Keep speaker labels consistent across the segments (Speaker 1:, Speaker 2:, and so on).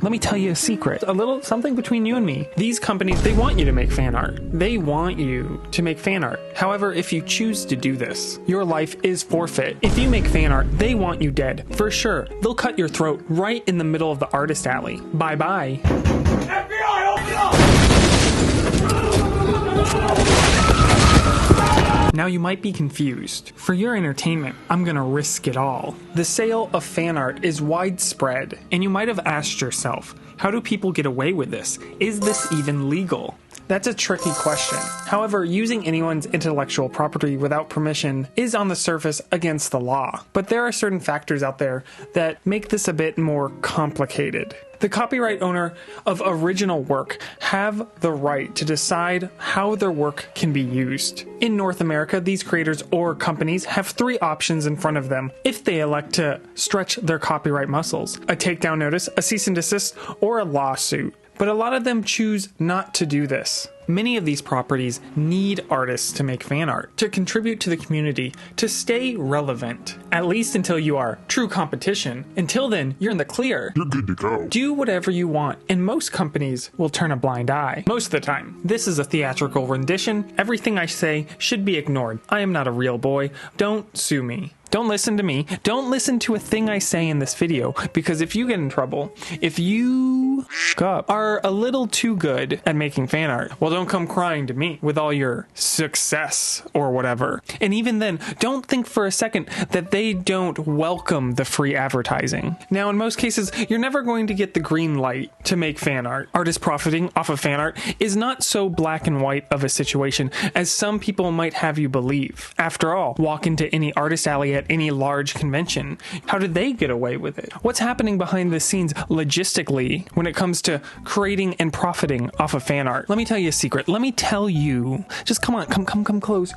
Speaker 1: Let me tell you a secret. A little something between you and me. These companies, they want you to make fan art. They want you to make fan art. However, if you choose to do this, your life is forfeit. If you make fan art, they want you dead. For sure. They'll cut your throat right in the middle of the artist alley. Bye-bye.
Speaker 2: FBI, open up!
Speaker 1: Now you might be confused. For your entertainment, I'm gonna risk it all. The sale of fan art is widespread, and you might have asked yourself, how do people get away with this? Is this even legal? That's a tricky question. However, using anyone's intellectual property without permission is on the surface against the law. But there are certain factors out there that make this a bit more complicated. The copyright owner of original work have the right to decide how their work can be used. In North America, these creators or companies have 3 options in front of them if they elect to stretch their copyright muscles: a takedown notice, a cease and desist, or a lawsuit. But a lot of them choose not to do this. Many of these properties need artists to make fan art, to contribute to the community, to stay relevant, at least until you are true competition. Until then, you're in the clear.
Speaker 3: You're good to go.
Speaker 1: Do whatever you want, and most companies will turn a blind eye. Most of the time. This is a theatrical rendition. Everything I say should be ignored. I am not a real boy. Don't sue me. Don't listen to me. Don't listen to a thing I say in this video, because if you get in trouble, if you are a little too good at making fan art, well, don't come crying to me with all your success or whatever. And even then, don't think for a second that they don't welcome the free advertising. Now, in most cases, you're never going to get the green light to make fan art. Artists profiting off of fan art is not so black and white of a situation as some people might have you believe. After all, walk into any artist alley at any large convention. How did they get away with it? What's happening behind the scenes logistically when it comes to creating and profiting off of fan art? Let me tell you a secret. Let me tell you. Just come on, come closer.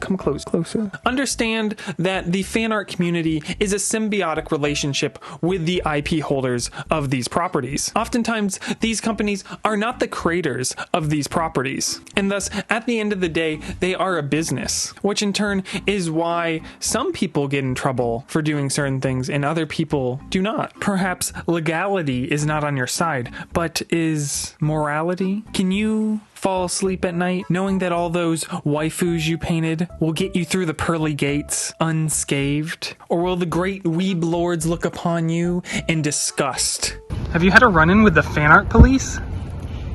Speaker 1: Understand that the fan art community is a symbiotic relationship with the IP holders of these properties. Oftentimes, these companies are not the creators of these properties, and thus, at the end of the day, they are a business, which in turn is why some people get in trouble for doing certain things and other people do not. Perhaps legality is not on your side, but is morality? Can you fall asleep at night knowing that all those waifus you painted will get you through the pearly gates unscathed? Or will the great weeb lords look upon you in disgust? Have you had a run-in with the fan art police?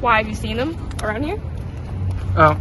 Speaker 4: Why, have you seen them around here?
Speaker 1: I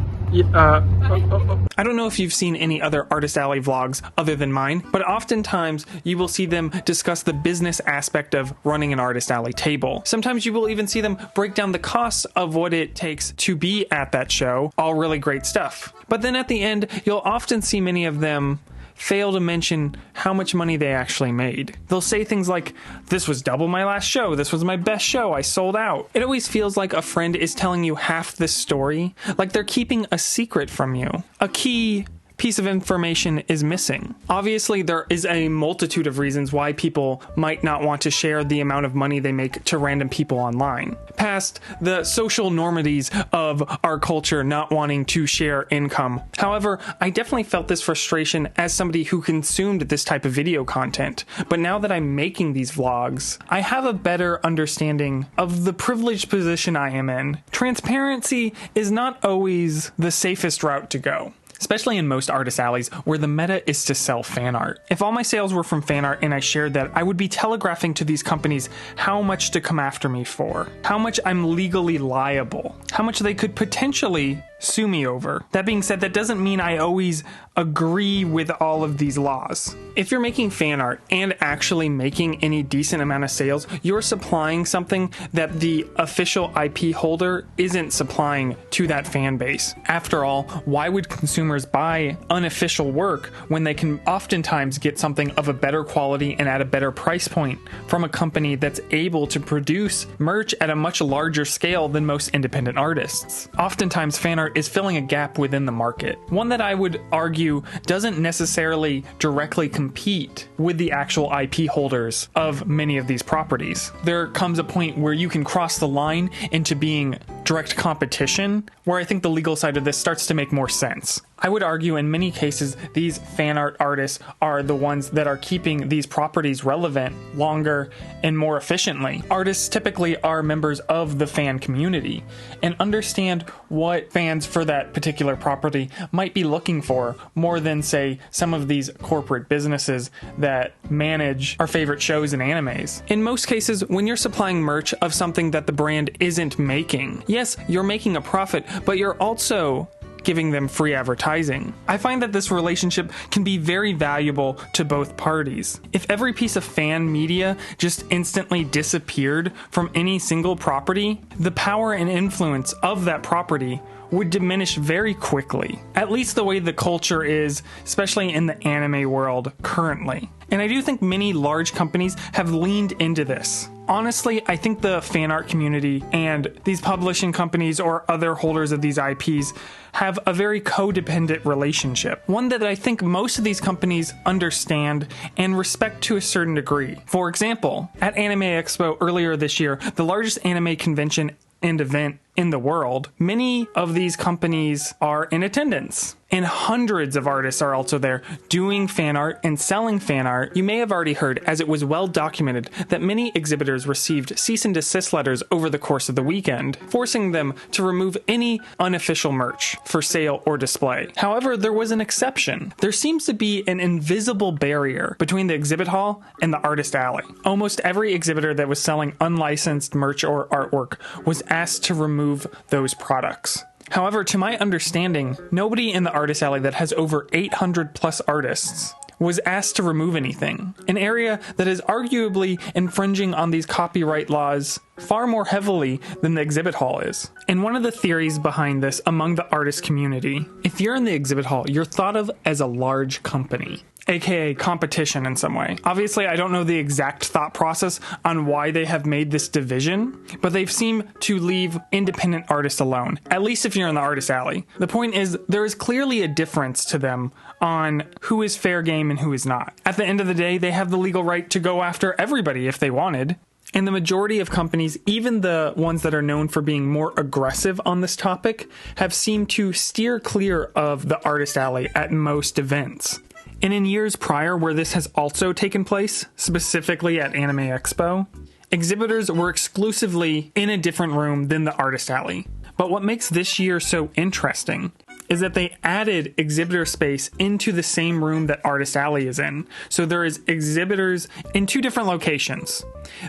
Speaker 1: don't know if you've seen any other Artist Alley vlogs other than mine, but oftentimes you will see them discuss the business aspect of running an Artist Alley table. Sometimes you will even see them break down the costs of what it takes to be at that show. All really great stuff. But then at the end, you'll often see many of them fail to mention how much money they actually made. They'll say things like, this was double my last show, this was my best show, I sold out. It always feels like a friend is telling you half the story, like they're keeping a secret from you. A key piece of information is missing. Obviously, there is a multitude of reasons why people might not want to share the amount of money they make to random people online. Past the social normities of our culture not wanting to share income. However, I definitely felt this frustration as somebody who consumed this type of video content. But now that I'm making these vlogs, I have a better understanding of the privileged position I am in. Transparency is not always the safest route to go, especially in most artist alleys where the meta is to sell fan art. If all my sales were from fan art and I shared that, I would be telegraphing to these companies how much to come after me for, how much I'm legally liable, how much they could potentially sue me over. That being said, that doesn't mean I always agree with all of these laws. If you're making fan art and actually making any decent amount of sales, you're supplying something that the official IP holder isn't supplying to that fan base. After all, why would consumers buy unofficial work when they can oftentimes get something of a better quality and at a better price point from a company that's able to produce merch at a much larger scale than most independent artists? Oftentimes, fan art is filling a gap within the market, one that I would argue doesn't necessarily directly compete with the actual IP holders of many of these properties. There comes a point where you can cross the line into being direct competition, where I think the legal side of this starts to make more sense. I would argue in many cases these fan art artists are the ones that are keeping these properties relevant longer and more efficiently. Artists typically are members of the fan community and understand what fans for that particular property might be looking for more than, say, some of these corporate businesses that manage our favorite shows and animes. In most cases, when you're supplying merch of something that the brand isn't making, yes, you're making a profit, but you're also giving them free advertising. I find that this relationship can be very valuable to both parties. If every piece of fan media just instantly disappeared from any single property, the power and influence of that property would diminish very quickly. At least the way the culture is, especially in the anime world currently. And I do think many large companies have leaned into this. Honestly, I think the fan art community and these publishing companies or other holders of these IPs have a very codependent relationship. One that I think most of these companies understand and respect to a certain degree. For example, at Anime Expo earlier this year, the largest anime convention and event in the world, many of these companies are in attendance. And hundreds of artists are also there doing fan art and selling fan art. You may have already heard, as it was well documented, that many exhibitors received cease and desist letters over the course of the weekend, forcing them to remove any unofficial merch for sale or display. However, there was an exception. There seems to be an invisible barrier between the exhibit hall and the artist alley. Almost every exhibitor that was selling unlicensed merch or artwork was asked to remove those products. However, to my understanding, nobody in the artist alley that has over 800 plus artists was asked to remove anything, an area that is arguably infringing on these copyright laws far more heavily than the exhibit hall is. And one of the theories behind this among the artist community, if you're in the exhibit hall, you're thought of as a large company, aka competition in some way. Obviously, I don't know the exact thought process on why they have made this division, but they seem to leave independent artists alone, at least if you're in the artist alley. The point is, there is clearly a difference to them on who is fair game and who is not. At the end of the day, they have the legal right to go after everybody if they wanted. And the majority of companies, even the ones that are known for being more aggressive on this topic, have seemed to steer clear of the artist alley at most events. And in years prior where this has also taken place, specifically at Anime Expo, exhibitors were exclusively in a different room than the artist alley. But what makes this year so interesting is that they added exhibitor space into the same room that Artist Alley is in. So there is exhibitors in two different locations.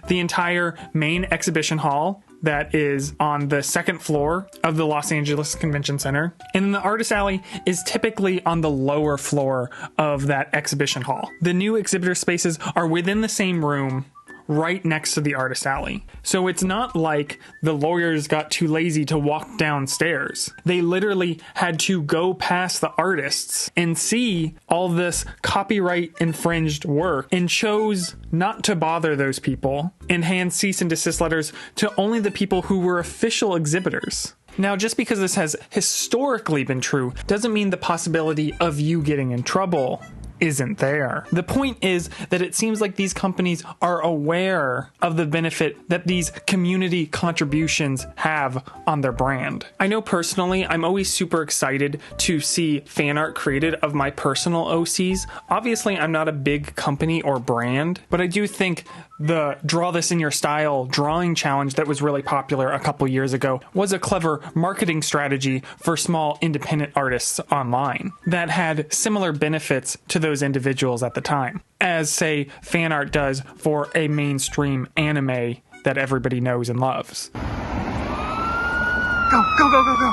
Speaker 1: The entire main exhibition hall that is on the second floor of the Los Angeles Convention Center. And the Artist Alley is typically on the lower floor of that exhibition hall. The new exhibitor spaces are within the same room, right next to the artist alley. So it's not like the lawyers got too lazy to walk downstairs. They literally had to go past the artists and see all this copyright infringed work and chose not to bother those people and hand cease and desist letters to only the people who were official exhibitors. Now, just because this has historically been true doesn't mean the possibility of you getting in trouble isn't there. The point is that it seems like these companies are aware of the benefit that these community contributions have on their brand. I know personally, I'm always super excited to see fan art created of my personal OCs. Obviously, I'm not a big company or brand, but I do think the Draw This in Your Style drawing challenge that was really popular a couple years ago was a clever marketing strategy for small independent artists online that had similar benefits to those individuals at the time, as say fan art does for a mainstream anime that everybody knows and loves.
Speaker 2: Go, go, go, go, go.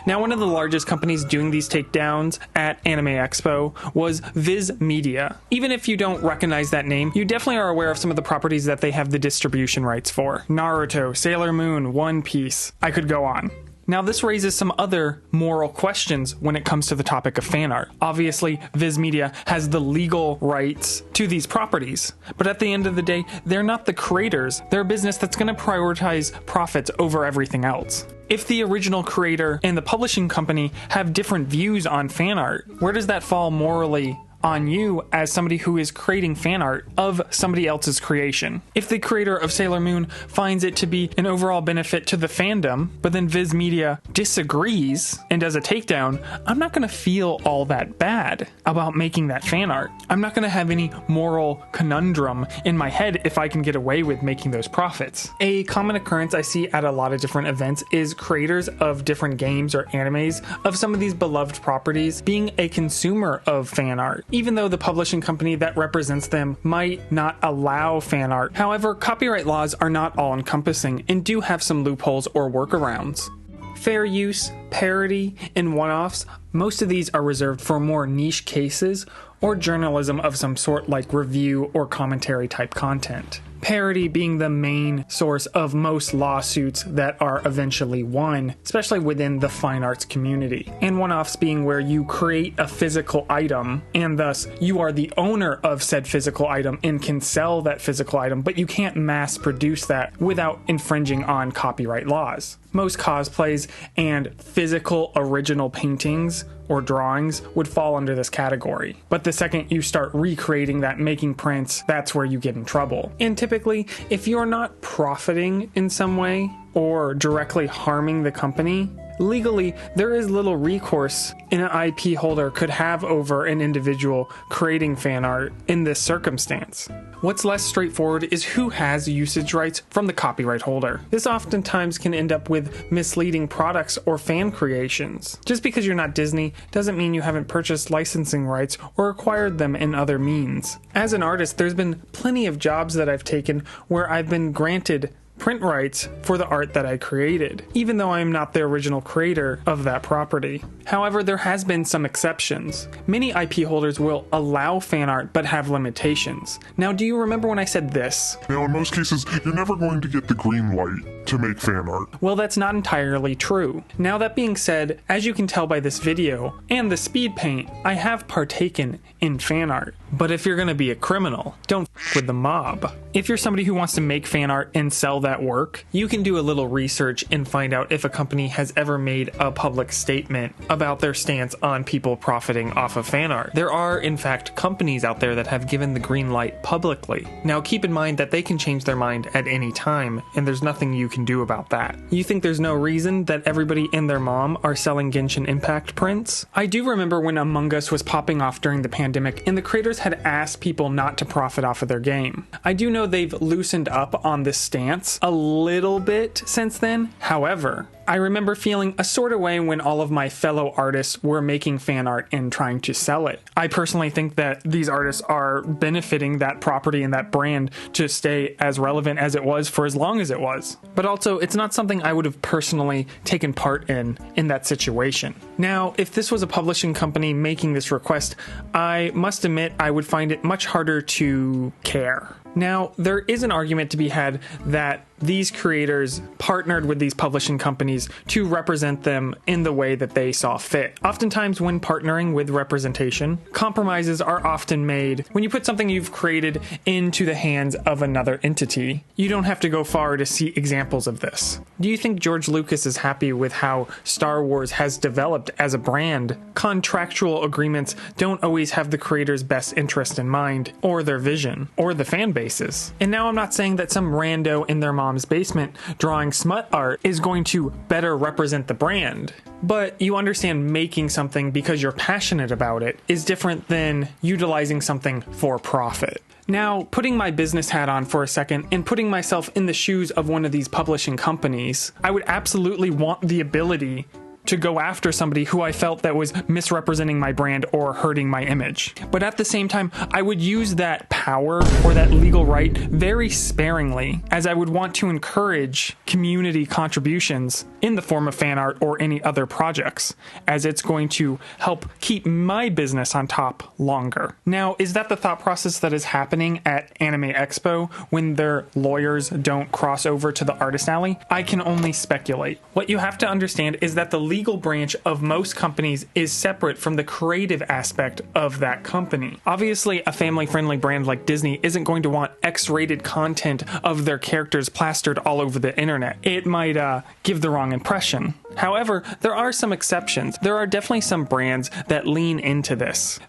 Speaker 1: Now, one of the largest companies doing these takedowns at Anime Expo was Viz Media. Even if you don't recognize that name, you definitely are aware of some of the properties that they have the distribution rights for. Naruto, Sailor Moon, One Piece. I could go on. Now, this raises some other moral questions when it comes to the topic of fan art. Obviously, Viz Media has the legal rights to these properties, but at the end of the day, they're not the creators. They're a business that's going to prioritize profits over everything else. If the original creator and the publishing company have different views on fan art, where does that fall morally on you as somebody who is creating fan art of somebody else's creation. If the creator of Sailor Moon finds it to be an overall benefit to the fandom, but then Viz Media disagrees and does a takedown, I'm not going to feel all that bad about making that fan art. I'm not going to have any moral conundrum in my head if I can get away with making those profits. A common occurrence I see at a lot of different events is creators of different games or animes of some of these beloved properties being a consumer of fan art, even though the publishing company that represents them might not allow fan art. However, copyright laws are not all encompassing and do have some loopholes or workarounds. Fair use, parody, and one-offs, most of these are reserved for more niche cases or journalism of some sort like review or commentary type content. Parody being the main source of most lawsuits that are eventually won, especially within the fine arts community. And one-offs being where you create a physical item and thus you are the owner of said physical item and can sell that physical item, but you can't mass produce that without infringing on copyright laws. Most cosplays and physical original paintings or drawings would fall under this category. But the second you start recreating that, making prints, that's where you get in trouble. And typically, if you're not profiting in some way or directly harming the company, legally, there is little recourse an IP holder could have over an individual creating fan art in this circumstance. What's less straightforward is who has usage rights from the copyright holder. This oftentimes can end up with misleading products or fan creations. Just because you're not Disney doesn't mean you haven't purchased licensing rights or acquired them in other means. As an artist, there's been plenty of jobs that I've taken where I've been granted print rights for the art that I created, even though I am not the original creator of that property. However, there has been some exceptions. Many IP holders will allow fan art but have limitations. Now, do you remember when I said this?
Speaker 3: Now, in most cases, you're never going to get the green light to make fan art.
Speaker 1: Well, that's not entirely true. Now, that being said, as you can tell by this video and the speed paint, I have partaken in fan art. But if you're going to be a criminal, don't f with the mob. If you're somebody who wants to make fan art and sell that work, you can do a little research and find out if a company has ever made a public statement about their stance on people profiting off of fan art. There are, in fact, companies out there that have given the green light publicly. Now, keep in mind that they can change their mind at any time, and there's nothing you can do about that. You think there's no reason that everybody and their mom are selling Genshin Impact prints? I do remember when Among Us was popping off during the pandemic, and the creators had asked people not to profit off of their game. I do know they've loosened up on this stance a little bit since then. However, I remember feeling a sort of way when all of my fellow artists were making fan art and trying to sell it. I personally think that these artists are benefiting that property and that brand to stay as relevant as it was for as long as it was. But also, it's not something I would have personally taken part in that situation. Now, if this was a publishing company making this request, I must admit I would find it much harder to care. Now, there is an argument to be had that these creators partnered with these publishing companies to represent them in the way that they saw fit. Oftentimes, when partnering with representation, compromises are often made. When you put something you've created into the hands of another entity, you don't have to go far to see examples of this. Do you think George Lucas is happy with how Star Wars has developed as a brand? Contractual agreements don't always have the creator's best interest in mind, or their vision, or the fan bases. And now I'm not saying that some rando in their mom's basement drawing smut art is going to better represent the brand, but you understand making something because you're passionate about it is different than utilizing something for profit. Now, putting my business hat on for a second and putting myself in the shoes of one of these publishing companies, I would absolutely want the ability to go after somebody who I felt that was misrepresenting my brand or hurting my image. But at the same time, I would use that power or that legal right very sparingly, as I would want to encourage community contributions in the form of fan art or any other projects, as it's going to help keep my business on top longer. Now, is that the thought process that is happening at Anime Expo when their lawyers don't cross over to the Artist Alley? I can only speculate. What you have to understand is that the legal branch of most companies is separate from the creative aspect of that company. Obviously, a family-friendly brand like Disney isn't going to want X-rated content of their characters plastered all over the internet. It might give the wrong impression. However, there are some exceptions. There are definitely some brands that lean into this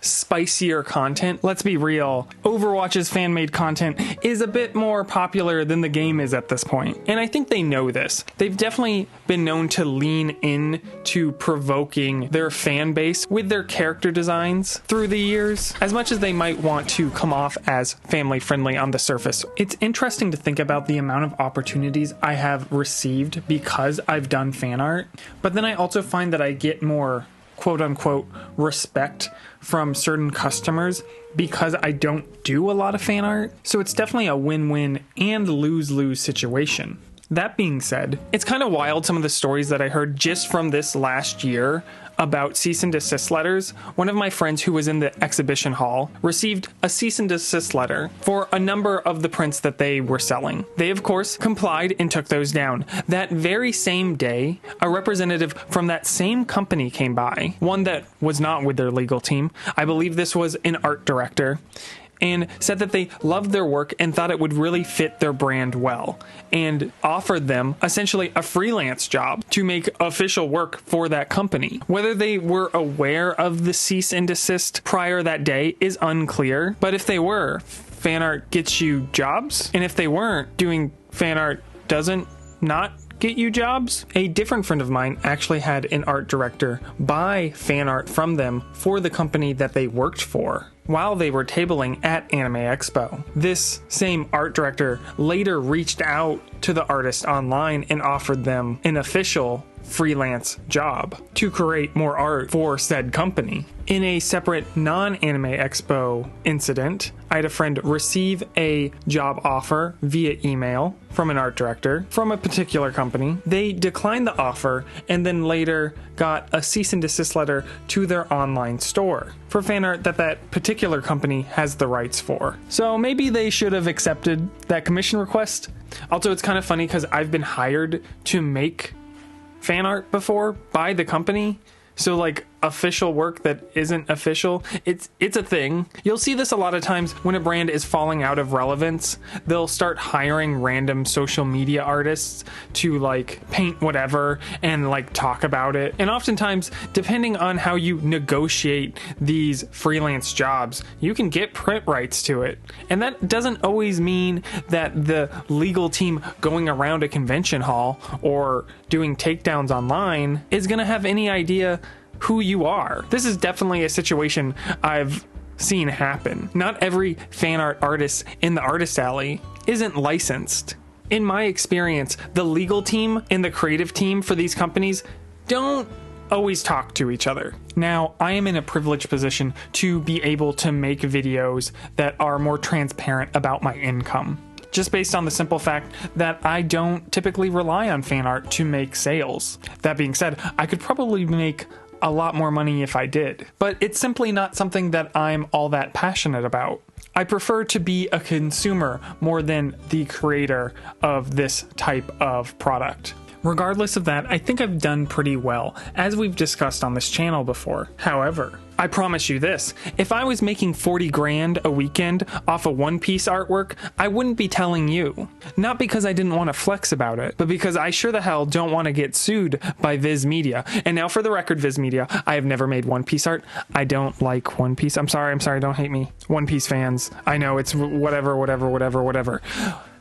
Speaker 1: spicier content. Let's be real, Overwatch's fan-made content is a bit more popular than the game is at this point, and I think they know this. They've definitely been known to lean in to provoking their fan base with their character designs through the years, as much as they might want to come off as family-friendly on the surface. It's interesting to think about the amount of opportunities I have received because I've done fan art, but then I also find that I get more quote-unquote respect from certain customers because I don't do a lot of fan art. So it's definitely a win-win and lose-lose situation. That being said, it's kind of wild some of the stories that I heard just from this last year about cease and desist letters. One of my friends who was in the exhibition hall received a cease and desist letter for a number of the prints that they were selling. They, of course, complied and took those down. That very same day, a representative from that same company came by, one that was not with their legal team. I believe this was an art director, and said that they loved their work and thought it would really fit their brand well, and offered them essentially a freelance job to make official work for that company. Whether they were aware of the cease and desist prior that day is unclear, but if they were, fan art gets you jobs, and if they weren't, doing fan art doesn't not get you jobs. A different friend of mine actually had an art director buy fan art from them for the company that they worked for while they were tabling at Anime Expo. This same art director later reached out to the artist online and offered them an official freelance job to create more art for said company. In a separate non-Anime Expo incident, I had a friend receive a job offer via email from an art director from a particular company. They declined the offer and then later got a cease and desist letter to their online store for fan art that that particular company has the rights for. So maybe they should have accepted that commission request. Also, it's kind of funny because I've been hired to make fan art before by the company, so like official work that isn't official, it's a thing. You'll see this a lot of times when a brand is falling out of relevance. They'll start hiring random social media artists to like paint whatever and like talk about it, and oftentimes, depending on how you negotiate these freelance jobs, you can get print rights to it, and that doesn't always mean that the legal team going around a convention hall or doing takedowns online is going to have any idea who you are. This is definitely a situation I've seen happen. Not every fan art artist in the artist alley isn't licensed. In my experience, the legal team and the creative team for these companies don't always talk to each other. Now, I am in a privileged position to be able to make videos that are more transparent about my income, just based on the simple fact that I don't typically rely on fan art to make sales. That being said, I could probably make a lot more money if I did, but it's simply not something that I'm all that passionate about. I prefer to be a consumer more than the creator of this type of product. Regardless of that, I think I've done pretty well, as we've discussed on this channel before. However, I promise you this, if I was making 40 grand a weekend off a one-piece artwork, I wouldn't be telling you. Not because I didn't want to flex about it, but because I sure the hell don't want to get sued by Viz Media. And now for the record, Viz Media, I have never made one-piece art. I don't like One Piece. I'm sorry, don't hate me. One Piece fans. I know it's whatever.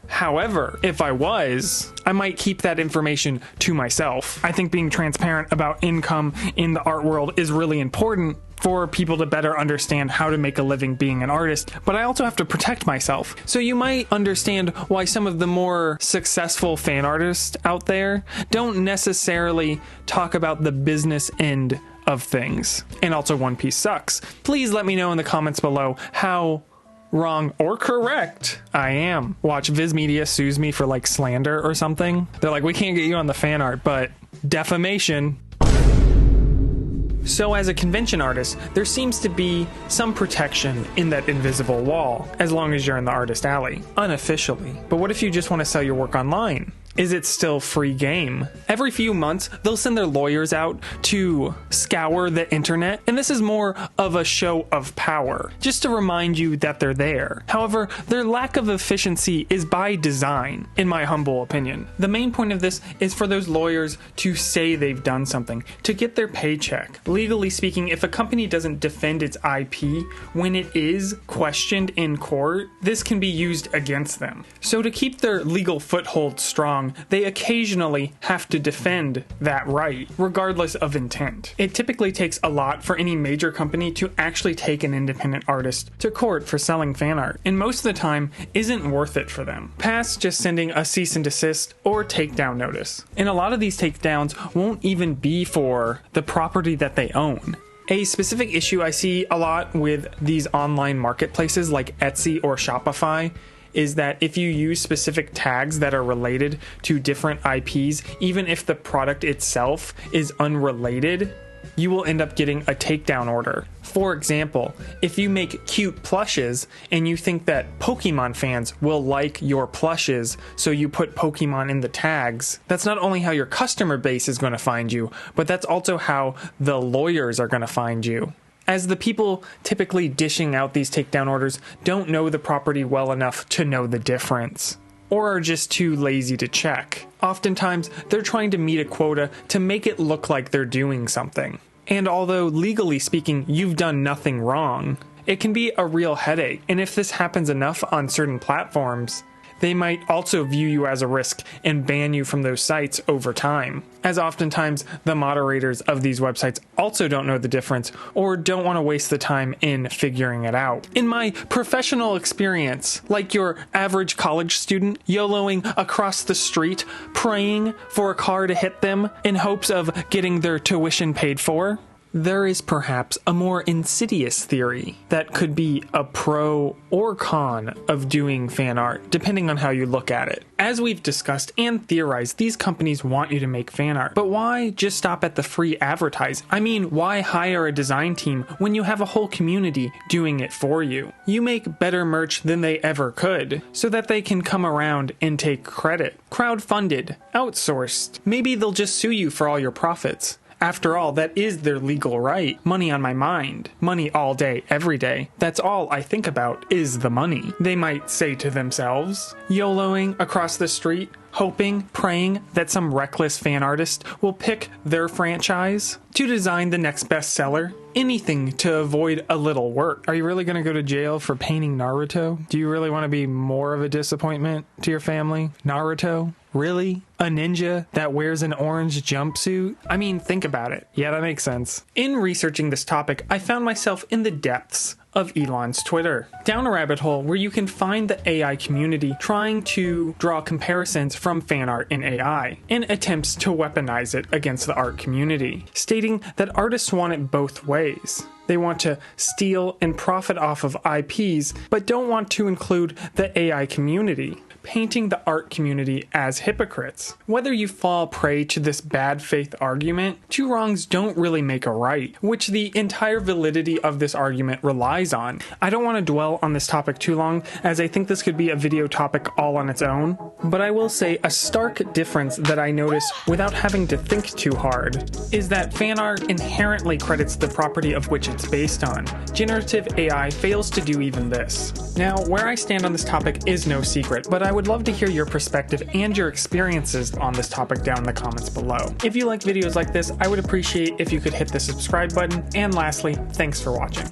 Speaker 1: However, if I was, I might keep that information to myself. I think being transparent about income in the art world is really important for people to better understand how to make a living being an artist, but I also have to protect myself. So you might understand why some of the more successful fan artists out there don't necessarily talk about the business end of things. And also One Piece sucks. Please let me know in the comments below how wrong or correct I am. Watch, Viz Media sues me for like slander or something. They're like, we can't get you on the fan art, but defamation. So as a convention artist, there seems to be some protection in that invisible wall, as long as you're in the artist alley, unofficially. But what if you just want to sell your work online? is it still free game? Every few months, they'll send their lawyers out to scour the internet, and this is more of a show of power, just to remind you that they're there. However, their lack of efficiency is by design, in my humble opinion. The main point of this is for those lawyers to say they've done something, to get their paycheck. Legally speaking, if a company doesn't defend its IP when it is questioned in court, this can be used against them. So to keep their legal foothold strong, they occasionally have to defend that right, regardless of intent. It typically takes a lot for any major company to actually take an independent artist to court for selling fan art, and most of the time isn't worth it for them, past just sending a cease and desist or takedown notice. And a lot of these takedowns won't even be for the property that they own. A specific issue I see a lot with these online marketplaces like Etsy or Shopify is that if you use specific tags that are related to different IPs, even if the product itself is unrelated, you will end up getting a takedown order. For example, if you make cute plushes and you think that Pokemon fans will like your plushes, so you put Pokemon in the tags, that's not only how your customer base is going to find you, but that's also how the lawyers are going to find you, as the people typically dishing out these takedown orders don't know the property well enough to know the difference, or are just too lazy to check. Oftentimes, they're trying to meet a quota to make it look like they're doing something. And although legally speaking, you've done nothing wrong, it can be a real headache. And if this happens enough on certain platforms, they might also view you as a risk and ban you from those sites over time, as oftentimes the moderators of these websites also don't know the difference or don't want to waste the time in figuring it out. In my professional experience, like your average college student YOLOing across the street, praying for a car to hit them in hopes of getting their tuition paid for, there is perhaps a more insidious theory that could be a pro or con of doing fan art, depending on how you look at it. As we've discussed and theorized, these companies want you to make fan art, but why just stop at the free advertising? I mean, why hire a design team when you have a whole community doing it for you? You make better merch than they ever could, so that they can come around and take credit. Crowdfunded, outsourced. Maybe they'll just sue you for all your profits. After all, that is their legal right. Money on my mind. Money all day, every day. That's all I think about is the money. They might say to themselves, YOLOing across the street, hoping, praying that some reckless fan artist will pick their franchise to design the next bestseller. Anything to avoid a little work. Are you really going to go to jail for painting Naruto? Do you really want to be more of a disappointment to your family? Naruto? Really? A ninja that wears an orange jumpsuit? I mean, think about it. Yeah, that makes sense. In researching this topic, I found myself in the depths of Elon's Twitter, down a rabbit hole where you can find the AI community trying to draw comparisons from fan art and AI, and attempts to weaponize it against the art community, stating that artists want it both ways. They want to steal and profit off of IPs, but don't want to include the AI community, painting the art community as hypocrites. Whether you fall prey to this bad faith argument, two wrongs don't really make a right, which the entire validity of this argument relies on. I don't want to dwell on this topic too long, as I think this could be a video topic all on its own, but I will say a stark difference that I notice without having to think too hard is that fan art inherently credits the property of which it's based on. Generative AI fails to do even this. Now, where I stand on this topic is no secret, but I would love to hear your perspective and your experiences on this topic down in the comments below. If you like videos like this, I would appreciate if you could hit the subscribe button, and lastly, thanks for watching.